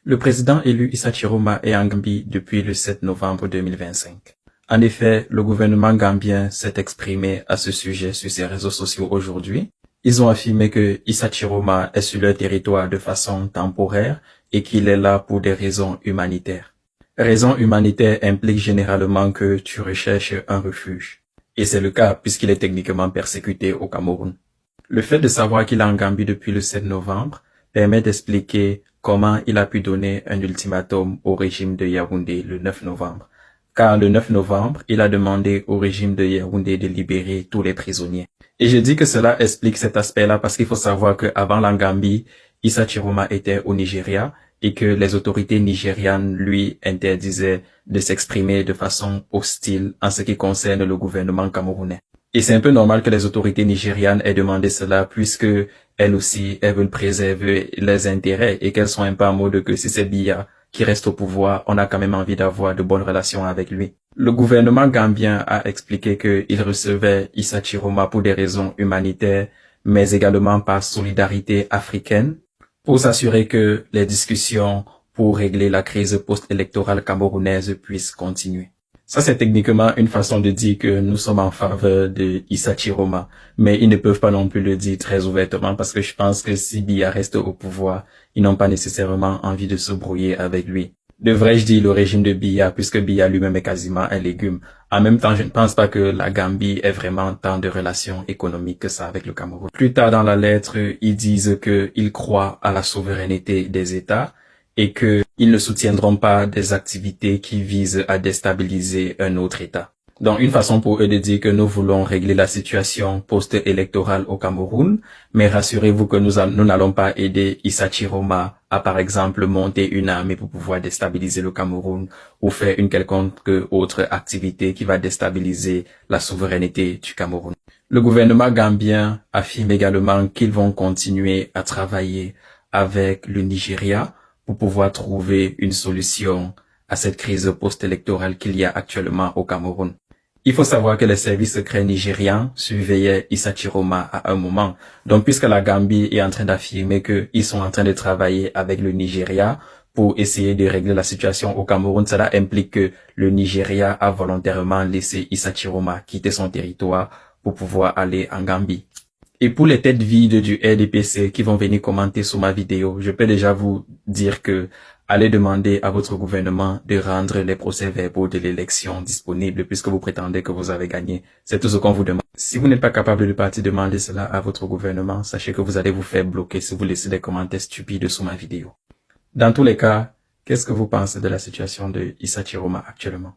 Le président élu Issa Chiroma est en Gambie depuis le 7 novembre 2025. En effet, le gouvernement gambien s'est exprimé à ce sujet sur ses réseaux sociaux aujourd'hui. Ils ont affirmé que Issa Chiroma est sur leur territoire de façon temporaire et qu'il est là pour des raisons humanitaires. Raisons humanitaires impliquent généralement que tu recherches un refuge. Et c'est le cas puisqu'il est techniquement persécuté au Cameroun. Le fait de savoir qu'il est en Gambie depuis le 7 novembre permet d'expliquer comment il a pu donner un ultimatum au régime de Yaoundé le 9 novembre. Car le 9 novembre, il a demandé au régime de Yaoundé de libérer tous les prisonniers. Et je dis que cela explique cet aspect-là parce qu'il faut savoir qu'avant la Gambie, Issa Chiroma était au Nigeria et que les autorités nigérianes lui interdisaient de s'exprimer de façon hostile en ce qui concerne le gouvernement camerounais. Et c'est un peu normal que les autorités nigérianes aient demandé cela puisque elles aussi, elles veulent préserver les intérêts et qu'elles sont un peu en mode que si c'est Biya qui reste au pouvoir, on a quand même envie d'avoir de bonnes relations avec lui. Le gouvernement gambien a expliqué qu'il recevait Issa Chiroma pour des raisons humanitaires, mais également par solidarité africaine, pour s'assurer que les discussions pour régler la crise post-électorale camerounaise puissent continuer. Ça, c'est techniquement une façon de dire que nous sommes en faveur de Issa Chiroma, mais ils ne peuvent pas non plus le dire très ouvertement parce que je pense que si Biya reste au pouvoir, ils n'ont pas nécessairement envie de se brouiller avec lui. Devrais-je dire le régime de Biya puisque Biya lui-même est quasiment un légume. En même temps, je ne pense pas que la Gambie ait vraiment tant de relations économiques que ça avec le Cameroun. Plus tard dans la lettre, ils disent qu'ils croient à la souveraineté des États et qu'ils ne soutiendront pas des activités qui visent à déstabiliser un autre État. Donc, une façon pour eux de dire que nous voulons régler la situation post-électorale au Cameroun, mais rassurez-vous que nous n'allons pas aider Issa Chiroma à, par exemple, monter une armée pour pouvoir déstabiliser le Cameroun ou faire une quelconque autre activité qui va déstabiliser la souveraineté du Cameroun. Le gouvernement gambien affirme également qu'ils vont continuer à travailler avec le Nigeria pour pouvoir trouver une solution à cette crise post-électorale qu'il y a actuellement au Cameroun. Il faut savoir que les services secrets nigérians surveillaient Issa Chiroma à un moment. Donc, puisque la Gambie est en train d'affirmer qu'ils sont en train de travailler avec le Nigeria pour essayer de régler la situation au Cameroun, cela implique que le Nigeria a volontairement laissé Issa Chiroma quitter son territoire pour pouvoir aller en Gambie. Et pour les têtes vides du RDPC qui vont venir commenter sous ma vidéo, je peux déjà vous dire que allez demander à votre gouvernement de rendre les procès-verbaux de l'élection disponibles puisque vous prétendez que vous avez gagné. C'est tout ce qu'on vous demande. Si vous n'êtes pas capable de partir demander cela à votre gouvernement, sachez que vous allez vous faire bloquer si vous laissez des commentaires stupides sous ma vidéo. Dans tous les cas, qu'est-ce que vous pensez de la situation de Issa Chiroma actuellement?